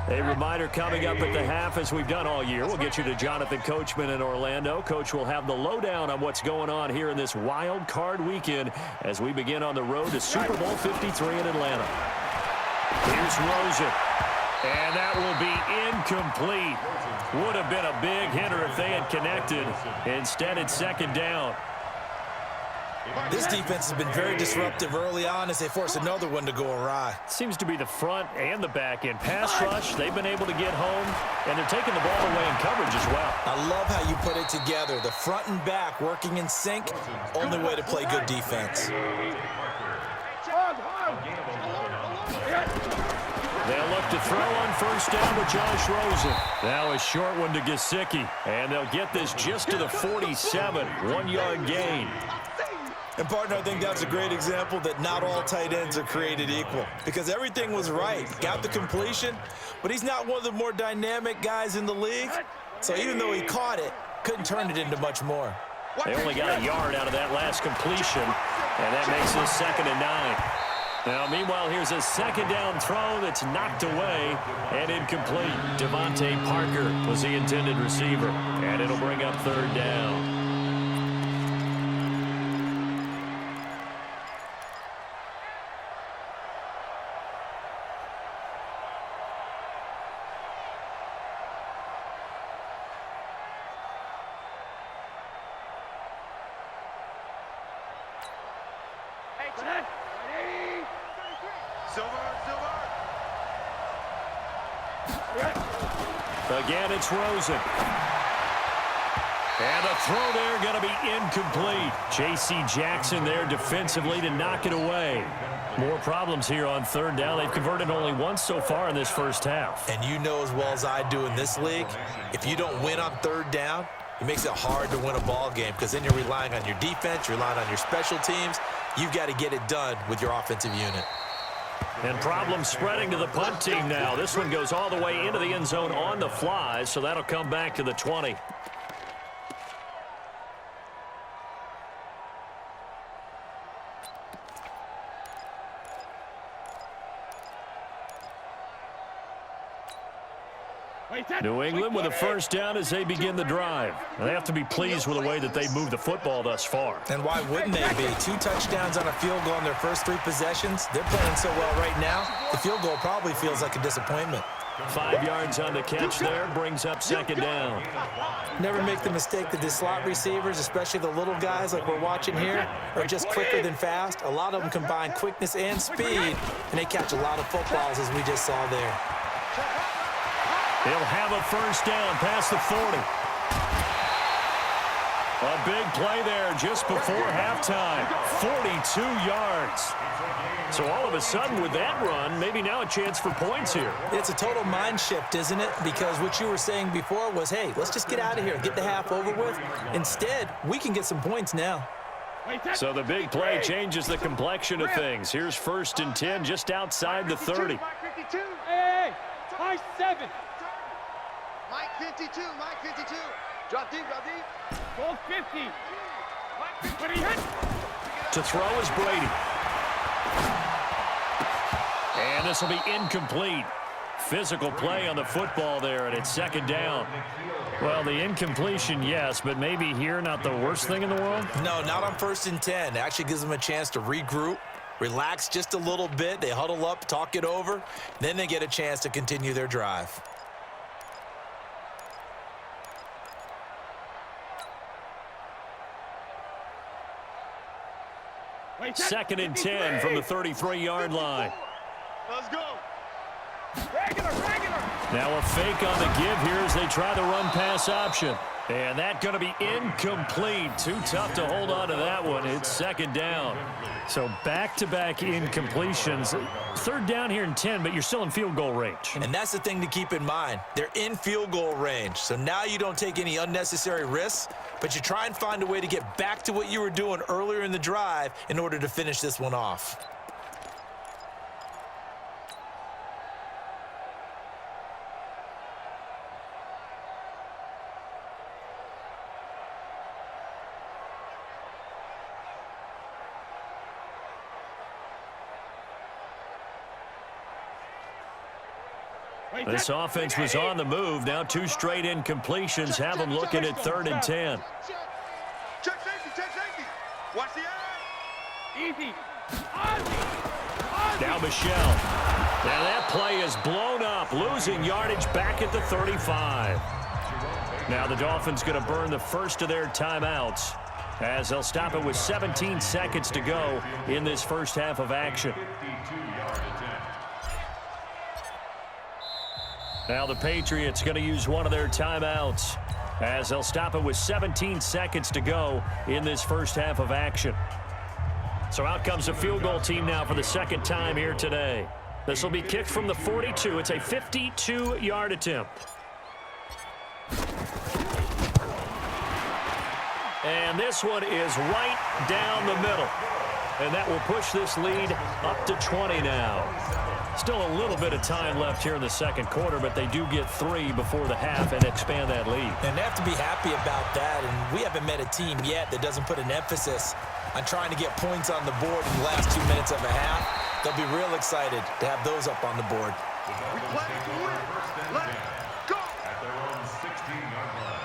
A reminder coming up at the half, as we've done all year. We'll get you to Jonathan Coachman in Orlando. Coach will have the lowdown on what's going on here in this wild card weekend as we begin on the road to Super Bowl 53 in Atlanta. Here's Rosen. And that will be incomplete. Would have been a big hitter if they had connected. Instead, it's second down. This defense has been very disruptive early on as they force another one to go awry. Seems to be the front and the back end. Pass rush, they've been able to get home, and they're taking the ball away in coverage as well. I love how you put it together. The front and back working in sync, only way to play good defense. They'll look to throw on first down with Josh Rosen. Now a short one to Gesicki, and they'll get this just to the 47, 1-yard gain. And, partner, I think that's a great example that not all tight ends are created equal because everything was right. Got the completion, but he's not one of the more dynamic guys in the league. So even though he caught it, couldn't turn it into much more. They only got a yard out of that last completion, and that makes this 2nd and 9. Now, meanwhile, here's a second down throw that's knocked away and incomplete. Devontae Parker was the intended receiver, and it'll bring up 3rd down. Again, it's Rosen. And the throw there going to be incomplete. J.C. Jackson there defensively to knock it away. More problems here on 3rd down. They've converted only once so far in this first half. And you know as well as I do in this league, if you don't win on 3rd down, it makes it hard to win a ball game because then you're relying on your defense, you're relying on your special teams. You've got to get it done with your offensive unit. And problems spreading to the punt team now. This one goes all the way into the end zone on the fly, so that'll come back to the 20. New England with a first down as they begin the drive. They have to be pleased with the way that they've moved the football thus far. And why wouldn't they be? 2 touchdowns on a field goal in their first 3 possessions. They're playing so well right now, the field goal probably feels like a disappointment. 5 yards on the catch there, brings up 2nd down. Never make the mistake that the slot receivers, especially the little guys like we're watching here, are just quicker than fast. A lot of them combine quickness and speed, and they catch a lot of footballs as we just saw there. He'll have a first down past the 40. A big play there just before halftime. 42 yards. So all of a sudden with that run, maybe now a chance for points here. It's a total mind shift, isn't it? Because what you were saying before was, hey, let's just get out of here, get the half over with. Instead, we can get some points now. So the big play changes the complexion of things. Here's 1st and 10 just outside the 30. Hey, high 7. Mike 52, Mike 52. Drop deep, drop deep. Goal 50. Mike 50. To throw is Brady. And this will be incomplete. Physical play on the football there, and it's 2nd down. Well, the incompletion, yes, but maybe here not the worst thing in the world? No, not on 1st and 10. It actually gives them a chance to regroup, relax just a little bit. They huddle up, talk it over. Then they get a chance to continue their drive. Second and 10 from the 33-yard line. Let's go. Regular. Now a fake on the give here as they try the run-pass option. And that's going to be incomplete. Too tough to hold on to that one. It's 2nd down. So back-to-back incompletions. 3rd down here in 10, but you're still in field goal range. And that's the thing to keep in mind. They're in field goal range. So now you don't take any unnecessary risks, but you try and find a way to get back to what you were doing earlier in the drive in order to finish this one off. This offense was on the move. Now 2 straight incompletions have them looking at 3rd and 10. Check safety, check safety. Watch the eye. Easy. Now Michelle. Now that play is blown up, losing yardage back at the 35. Now the Dolphins going to burn the first of their timeouts as they'll stop it with 17 seconds to go in this first half of action. Now the Patriots going to use one of their timeouts as they'll stop it with 17 seconds to go in this first half of action. So out comes the field goal team now for the second time here today. This will be kicked from the 42. It's a 52-yard attempt. And this one is right down the middle. And that will push this lead up to 20 now. Still a little bit of time left here in the second quarter, but they do get 3 before the half and expand that lead. And they have to be happy about that. And we haven't met a team yet that doesn't put an emphasis on trying to get points on the board in the last 2 minutes of a half. They'll be real excited to have those up on the board. We play to win. Let's go. At their own 16-yard line.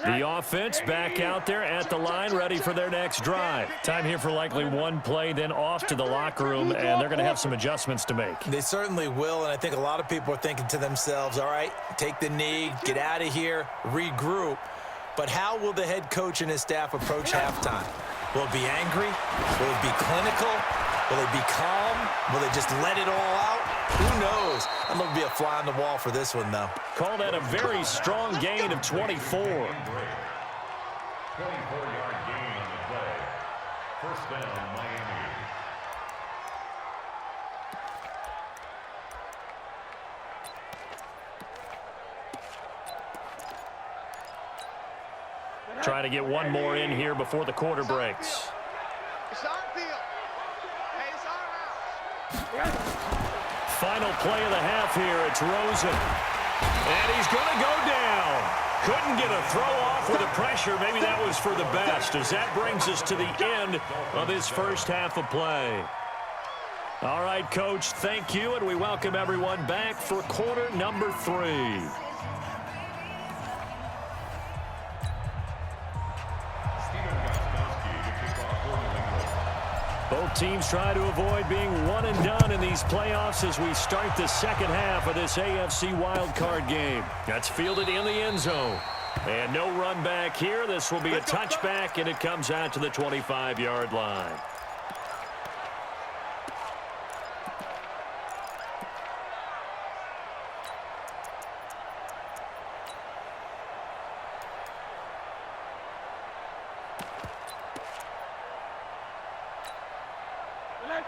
The offense back out there at the line, ready for their next drive. Time here for likely one play, then off to the locker room, and they're going to have some adjustments to make. They certainly will, and I think a lot of people are thinking to themselves, all right, take the knee, get out of here, regroup. But how will the head coach and his staff approach halftime? Will it be angry? Will it be clinical? Will it be calm? Will they just let it all out? Who knows? I'd love to be a fly on the wall for this one, though. Call that a very strong gain of 24. 24-yard gain on the play. First down, Miami. Trying to get one more in here before the quarter breaks. It's our field. Hey, it's our house. Final play of the half here. It's Rosen. And he's going to go down. Couldn't get a throw off with the pressure. Maybe that was for the best, as that brings us to the end of this first half of play. All right, Coach, thank you, and we welcome everyone back for quarter number 3. Both teams try to avoid being one and done in these playoffs as we start the second half of this AFC wildcard game. That's fielded in the end zone. And no run back here. This will be a touchback, and it comes out to the 25-yard line.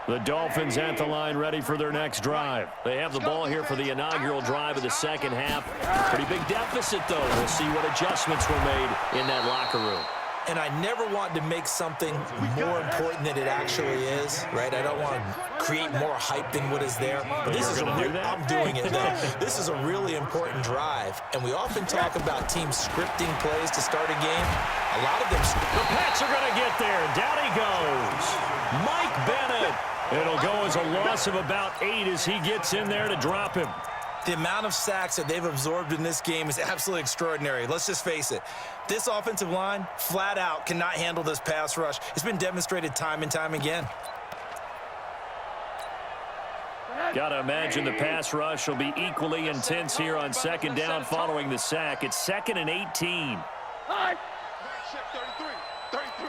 The Dolphins at the line, ready for their next drive. They have the ball here for the inaugural drive of the second half. Pretty big deficit, though. We'll see what adjustments were made in that locker room. And I never want to make something more important than it actually is, right? I don't want to create more hype than what is there. But this is I'm doing it, though. This is a really important drive. And we often talk about teams scripting plays to start a game. A lot of them. The Pats are going to get there. Down he goes. Mike Bennett. It'll go as a loss of about 8 as he gets in there to drop him. The amount of sacks that they've absorbed in this game is absolutely extraordinary. Let's just face it. This offensive line, flat out, cannot handle this pass rush. It's been demonstrated time and time again. Got to imagine the pass rush will be equally intense here on second down following the sack. It's 2nd and 18. Check 33. 33.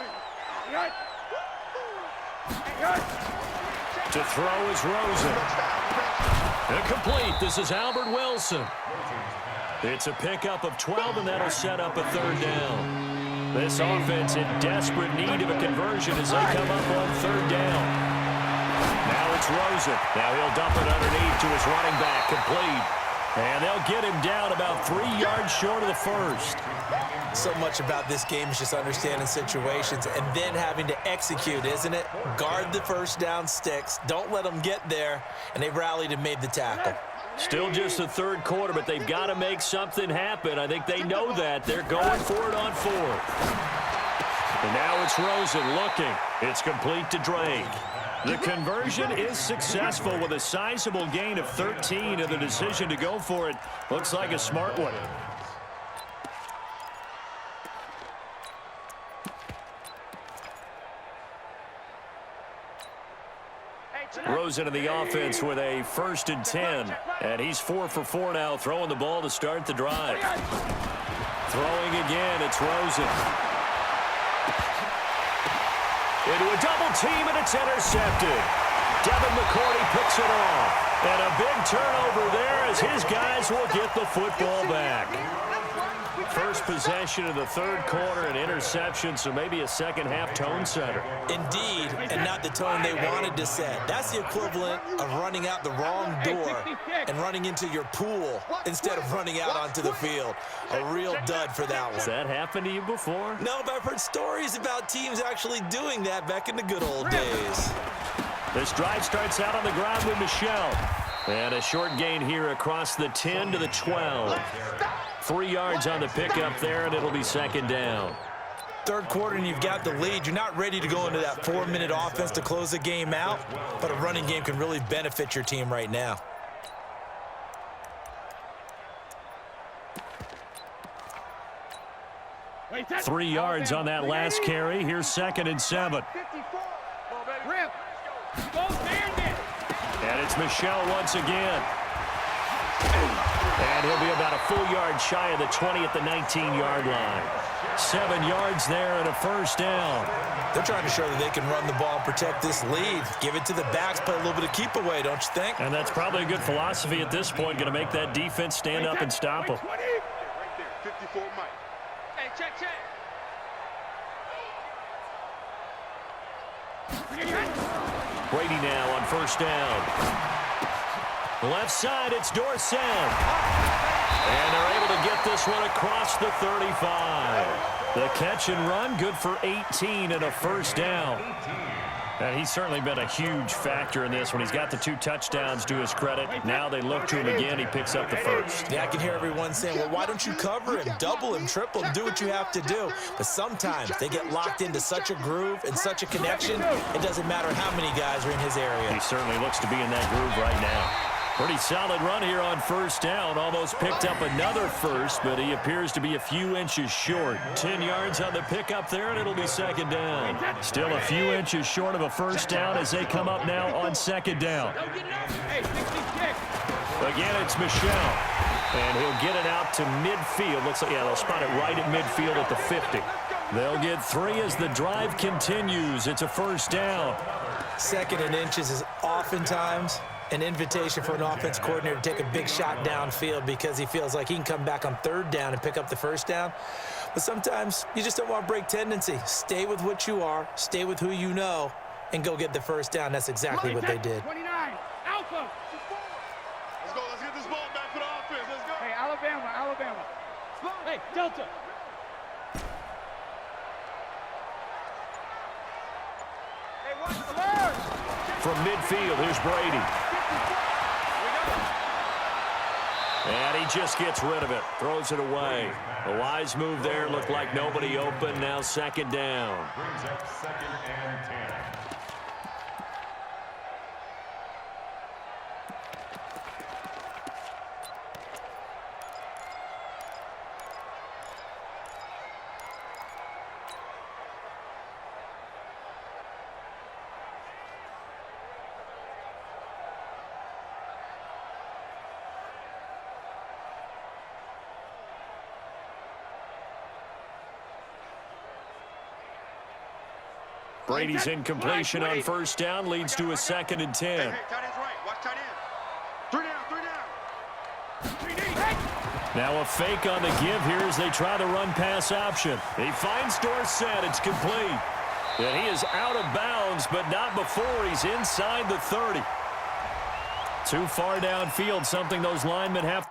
To throw is Rosen. Incomplete. This is Albert Wilson. It's a pickup of 12, and that'll set up a 3rd down. This offense in desperate need of a conversion as they come up on 3rd down. Now it's Rosen. Now he'll dump it underneath to his running back, complete. And they'll get him down about 3 yards short of the first. So much about this game is just understanding situations and then having to execute, isn't it? Guard the first down sticks. Don't let them get there. And they rallied and made the tackle. Still just the third quarter, but they've got to make something happen. I think they know that. They're going for it on fourth. And now it's Rosen looking. It's complete to Drake. The conversion is successful with a sizable gain of 13, and the decision to go for it looks like a smart one. Rosen in the offense with a 1st and 10. And he's 4 for 4 now, throwing the ball to start the drive. Throwing again, it's Rosen. Into a double team, and it's intercepted. Devin McCourty picks it off. And a big turnover there as his guys will get the football back. First possession of the third quarter, an interception, so maybe a second-half tone setter. Indeed, and not the tone they wanted to set. That's the equivalent of running out the wrong door and running into your pool instead of running out onto the field. A real dud for that one. Has that happened to you before? No, but I've heard stories about teams actually doing that back in the good old days. This drive starts out on the ground with Michel. And a short gain here across the 10 to the 12. 3 yards on the pickup there, and it'll be second down. Third quarter, and you've got the lead. You're not ready to go into that 4-minute offense to close the game out, but a running game can really benefit your team right now. Wait, 3 yards on that last carry. Here's 2nd and 7. And it's Michel once again. And he'll be about a full yard shy of the 20 at the 19-yard line. 7 yards there and a first down. They're trying to show that they can run the ball and protect this lead. Give it to the backs, play a little bit of keep away, don't you think? And that's probably a good philosophy at this point, going to make that defense stand up and stop them. Right there, 54 Mike. Hey, check. Brady now on first down. Left side, it's Dorsett. And they're able to get this one across the 35. The catch and run, good for 18 and a first down. And he's certainly been a huge factor in this when he's got the 2 touchdowns to his credit. Now they look to him again. He picks up the first. Yeah, I can hear everyone saying, well, why don't you cover him, double him, triple him, do what you have to do. But sometimes they get locked into such a groove and such a connection, it doesn't matter how many guys are in his area. He certainly looks to be in that groove right now. Pretty solid run here on first down. Almost picked up another first, but he appears to be a few inches short. 10 yards on the pickup there, and it'll be second down. Still a few inches short of a first down as they come up now on second down. Again, it's Michel. And he'll get it out to midfield. Looks like, yeah, they'll spot it right at midfield at the 50. They'll get 3 as the drive continues. It's a first down. 2nd and inches is oftentimes an invitation for an offense coordinator to take a big shot downfield because he feels like he can come back on 3rd down and pick up the first down. But sometimes you just don't want to break tendency. Stay with what you are, stay with who you know, and go get the first down. That's exactly what they did. 29, Alpha. Let's get this ball back for the offense. Let's go. Hey, Alabama. Hey, Delta. Hey, watch the Lord. From midfield, here's Brady. And he just gets rid of it, throws it away. A wise move there, looked like nobody open, now second down. Brings up 2nd and 10. Brady's incompletion on first down leads to a 2nd and 10. Hey, tight end's right. Watch tight end. 3 down. Now a fake on the give here as they try the run-pass option. He finds Dorsett. It's complete. And he is out of bounds, but not before he's inside the 30. Too far downfield, something those linemen have